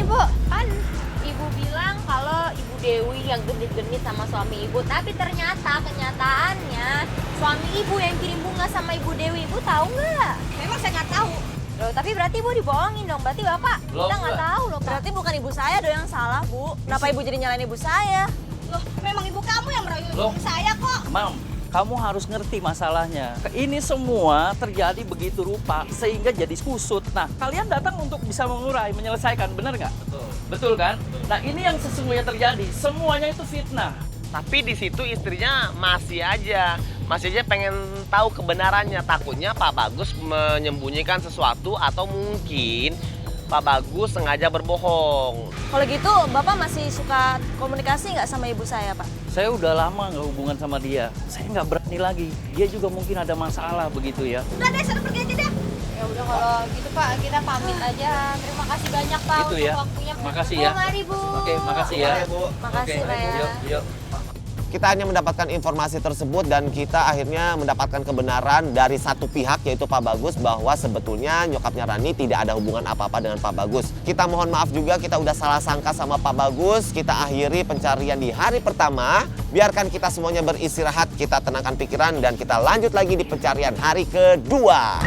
Bu, kan Ibu bilang kalau Ibu Dewi yang genit-genit sama suami Ibu, tapi ternyata kenyataannya suami Ibu yang kirim bunga sama Ibu Dewi. Ibu tahu nggak? Memang saya nggak tahu. Loh, tapi berarti Ibu dibohongin dong. Berarti Bapak Loh, kita nggak tahu loh, Pak. Berarti bukan ibu saya dong yang salah, Bu. Kenapa ibu jadi nyalain ibu saya? Loh, memang ibu kamu yang merayu Loh. saya kok. Mam, kamu harus ngerti masalahnya. Ini semua terjadi begitu rupa sehingga jadi kusut. Nah, kalian datang untuk bisa mengurai, menyelesaikan, benar nggak? Betul. Betul kan? Nah, ini yang sesungguhnya terjadi. Semuanya itu fitnah. Tapi di situ istrinya masih aja pengen tahu kebenarannya. Takutnya Pak Bagus menyembunyikan sesuatu atau mungkin Pak Bagus sengaja berbohong. Kalau gitu, Bapak masih suka komunikasi nggak sama ibu saya, Pak? Saya udah lama nggak hubungan sama dia. Saya nggak berani lagi. Dia juga mungkin ada masalah begitu ya. Udah deh, sana pergi aja deh. Ya udah kalau gitu Pak, kita pamit aja. Terima kasih banyak Pak Gitu untuk ya. waktunya. Makasih Bu, ya. mari Bu. Oke, makasih ya. Makasih, Oke, Pak ya. Yuk, yuk. Kita hanya mendapatkan informasi tersebut dan kita akhirnya mendapatkan kebenaran dari satu pihak yaitu Pak Bagus bahwa sebetulnya nyokapnya Rani tidak ada hubungan apa-apa dengan Pak Bagus. Kita mohon maaf juga kita udah salah sangka sama Pak Bagus. Kita akhiri pencarian di hari pertama. Biarkan kita semuanya beristirahat, kita tenangkan pikiran dan kita lanjut lagi di pencarian hari kedua.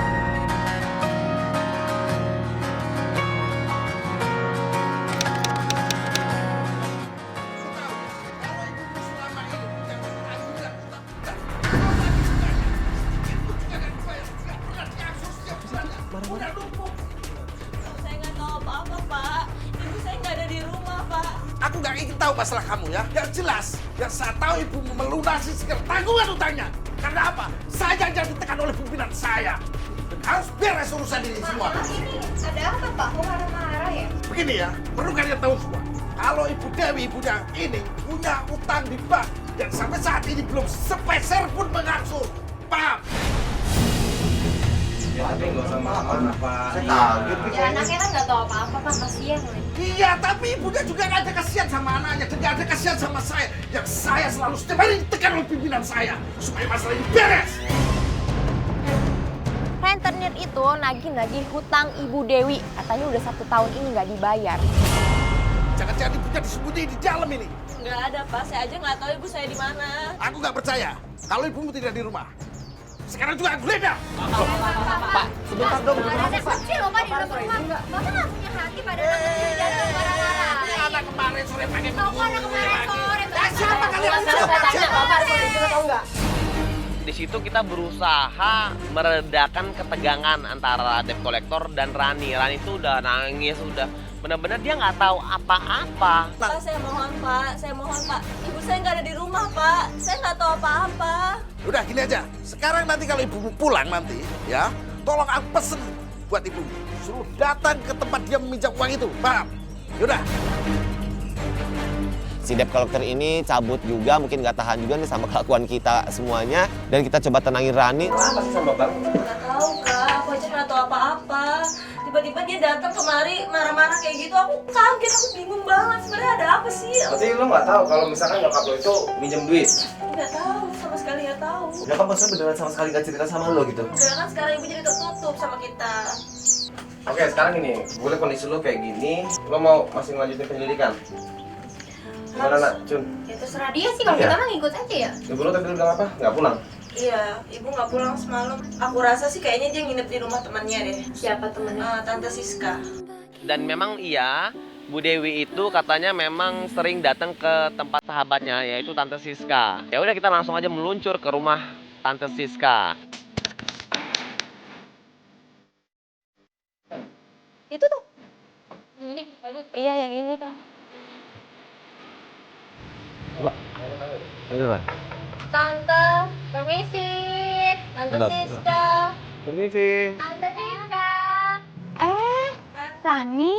Saya nggak tahu apa-apa, Pak. Ibu saya nggak ada di rumah, Pak. Aku nggak ingin tahu masalah kamu ya. Yang jelas, yang saya tahu ibu melunasi segala tanggungan utangnya. Karena apa? Saya yang ditekan oleh pimpinan saya. Dan harus beres urusan ini semua. Ini ada apa Pak? Kok marah-marah ya? Begini ya, perlu kalian tahu semua. Kalau Ibu Dewi, ibunya ini, punya utang di bank. Dan sampai saat ini belum sepeser pun mengangsur. Paham? Tapi nggak usah marah-marah, Pak. Saya kaget. Ya anaknya kan nggak tahu apa-apa Pak, kasihan loh. Iya, tapi ibunya juga nggak ada kasihan sama anaknya. Dan nggak ada kasihan sama saya. Yang saya selalu setiap hari ditekan oleh pimpinan saya. Supaya masalah ini beres. Rentenir itu nagih-nagih hutang Ibu Dewi. Katanya udah 1 tahun ini nggak dibayar. Jangan-jangan ibunya disembunyi di dalam ini. Nggak ada, Pak. Saya aja nggak tahu ibu saya di mana. Aku nggak percaya kalau ibumu tidak di rumah. Sekarang juga aku geledah. Pak, sebentar dong. Ada kecil loh Pak di dalam rumah. Bapak nggak punya hati pada anak kecil di dalam marah-marah. Ini anak kemarin sore pakai Tahu kan anak kemarin sore. Siapa kalian? Di situ kita berusaha meredakan ketegangan antara debt collector dan Rani. Rani itu udah nangis, udah benar-benar dia nggak tahu apa-apa. Pak, saya mohon, Pak. Saya mohon, Pak. Ibu saya nggak ada di rumah, Pak. Saya nggak tahu apa-apa. Udah gini aja. Sekarang nanti kalau ibumu pulang nanti, ya, tolong aku pesen buat ibu. Suruh datang ke tempat dia meminjam uang itu. Paham? Yaudah. Si debt collector ini cabut juga, mungkin nggak tahan juga nih sama kelakuan kita semuanya. Dan kita coba tenangin Rani. Apa sih sama Bang? Nggak tahu, Kak. Aku aja nggak tahu apa-apa. Tiba-tiba dia datang kemari marah-marah kayak gitu. Aku kaget, aku bingung banget. Sebenarnya ada apa sih? Berarti lo nggak tahu kalau misalkan nyokap lo itu minjem duit? Nggak tahu, sama sekali nggak tahu. Nyokap maksudnya beneran sama sekali nggak cerita sama lo gitu? Enggak kan sekarang ibu jadi tertutup sama kita. Oke, sekarang gini, boleh kondisi lo kayak gini, lo mau masih ngelanjutin penyelidikan? Gimana nak, Cun? Ya terserah dia sih, kalau Iya. kita mah ngikut aja ya. Ibu lo tadi bilang apa? Nggak pulang? Iya, ibu nggak pulang semalam. Aku rasa sih kayaknya dia nginep di rumah temannya deh. Siapa temennya? Tante Siska. Dan memang iya, Bu Dewi itu katanya memang sering datang ke tempat sahabatnya, yaitu Tante Siska. Ya udah kita langsung aja meluncur ke rumah Tante Siska. Itu tuh. Ini, iya yang ini tuh. Tante, permisi. Tante Siska. Permisi. Tante Siska. Rani.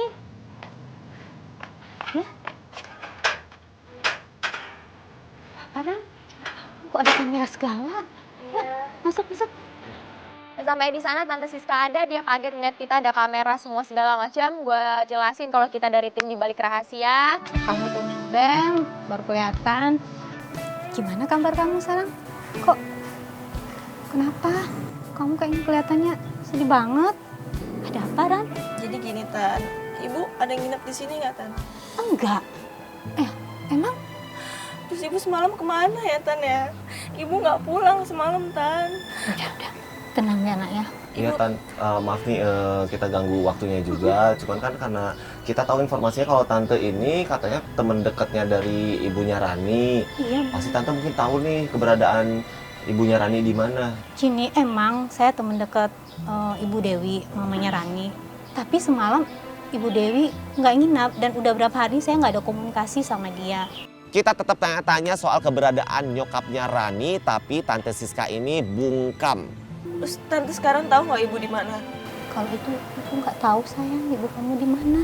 Apa kok ada kamera segala? Masuk. Sampai di sana Tante Siska ada, dia kaget ngeliat kita ada kamera semua segala macam. Gua jelasin kalau kita dari tim di balik rahasia. Kamu tumben, baru kelihatan. Gimana kabar kamu sekarang? Kok? Kenapa? Kamu kayaknya kelihatannya sedih banget. Ada apa, Ran? Jadi gini, Tan. Ibu ada yang nginep di sini nggak, Tan? Enggak. Emang? Terus ibu semalam kemana ya, Tan ya? Ibu nggak pulang semalam, Tan. Udah. Tenang ya, Nak ya. Iya Tan, maaf nih kita ganggu waktunya juga. Cuman kan karena kita tahu informasinya kalau tante ini katanya teman dekatnya dari ibunya Rani. Iya, Pasti tante mungkin tahu nih keberadaan ibunya Rani di mana. Gini, emang saya teman dekat Ibu Dewi, mamanya Rani. Tapi semalam Ibu Dewi nggak nginap dan udah berapa hari saya nggak ada komunikasi sama dia. Kita tetap tanya-tanya soal keberadaan nyokapnya Rani, tapi tante Siska ini bungkam. Terus tante sekarang tahu nggak ibu di mana? Kalau itu nggak tahu sayang, ibu kamu di mana.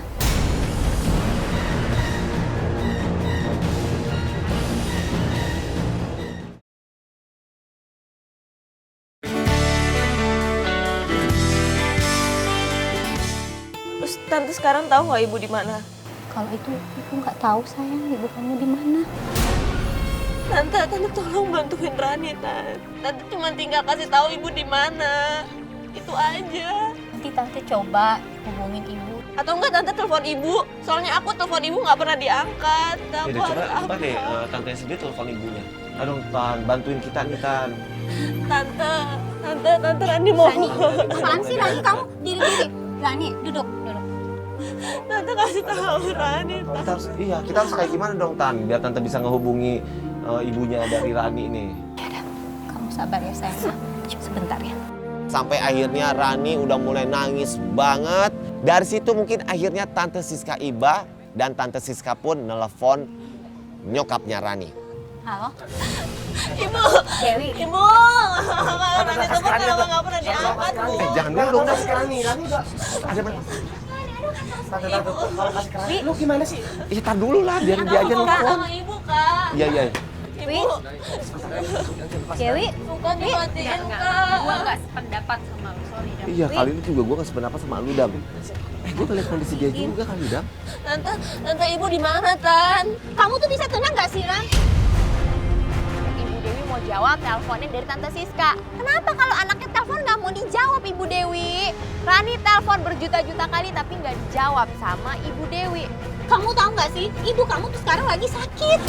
Terus tante sekarang tahu nggak ibu di mana? Kalau itu nggak tahu sayang, ibu kamu di mana. Tante tolong bantuin Rani, Tante. Tante cuma tinggal kasih tahu ibu di mana. Itu aja. Nanti tante coba hubungin ibu. Atau enggak tante telepon ibu. Soalnya aku telepon ibu nggak pernah diangkat. Aku harus apa? deh tante sendiri telepon ibunya. Aduh Tan, bantuin kita nih Tan. Tante Rani mau. Apaan sih Rani kamu? Diri. Rani, duduk. Tante kasih tahu Rani. Kita harus kayak gimana dong Tan, biar tante bisa ngehubungi ibunya dari Rani nih. Kamu sabar ya sayang. Sebentar ya. Sampai akhirnya Rani udah mulai nangis banget. Dari situ mungkin akhirnya Tante Siska iba dan Tante Siska pun nelpon nyokapnya Rani. Halo? Ibu. Dewi. Ibu. Rani telepon kenapa nggak pernah diangkat, Bu? Jangan dulu dong. Rani udah ada mana? Tante, lu gimana sih? Ih, tar dulu lah, biar dia aja nelfon. Sama ibu, Kak. Iya. Ibu. Dewi. Bukan dimatiin, Kak. Gue nggak sependapat sama lu, sorry. Dam. Iya, kali ini juga gue gak sependapat sama lu, Dam. Gue ngeliat kondisi dia juga kali, Dam. Tante ibu di mana, Tan? Kamu tuh bisa tenang nggak sih Ran? Ibu Dewi mau jawab teleponnya dari Tante Siska. Kenapa kalau anaknya telepon nggak mau dijawab Ibu Dewi? Rani telepon berjuta-juta kali tapi nggak dijawab sama Ibu Dewi. Kamu tahu nggak sih, ibu kamu tuh sekarang lagi sakit.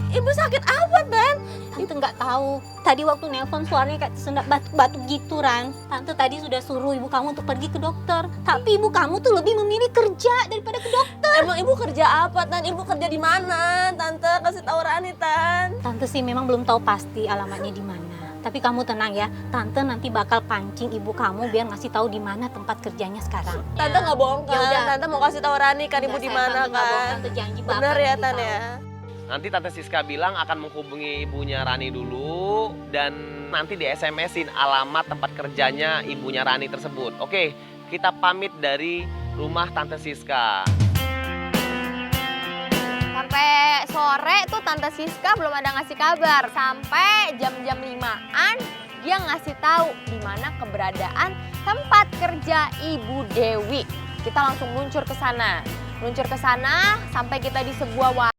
Ibu sakit apa, Tan? Tante nggak tahu. Tadi waktu nelpon suaranya kayak sendak batuk-batuk gitu, Ran. Tante tadi sudah suruh ibu kamu untuk pergi ke dokter. Tapi ibu kamu tuh lebih memilih kerja daripada ke dokter. Emang ibu kerja apa, Tan? Ibu kerja di mana? Tante kasih tahu Rani, Tan. Tante sih memang belum tahu pasti alamatnya di mana. Tapi kamu tenang ya, Tante nanti bakal pancing ibu kamu biar ngasih tahu di mana tempat kerjanya sekarang. Tante nggak bohong kan? Ya udah. Tante mau kasih tahu Rani kan ibu di mana kan? Tante janji Bener bakal ya, ngasih Tan tahu. ya? Nanti Tante Siska bilang akan menghubungi ibunya Rani dulu dan nanti di SMS-in alamat tempat kerjanya ibunya Rani tersebut. Oke, kita pamit dari rumah Tante Siska. Sampai sore tuh Tante Siska belum ada ngasih kabar. Sampai jam-jam 5-an dia ngasih tahu di mana keberadaan tempat kerja Ibu Dewi. Kita langsung luncur ke sana. Sampai kita di sebuah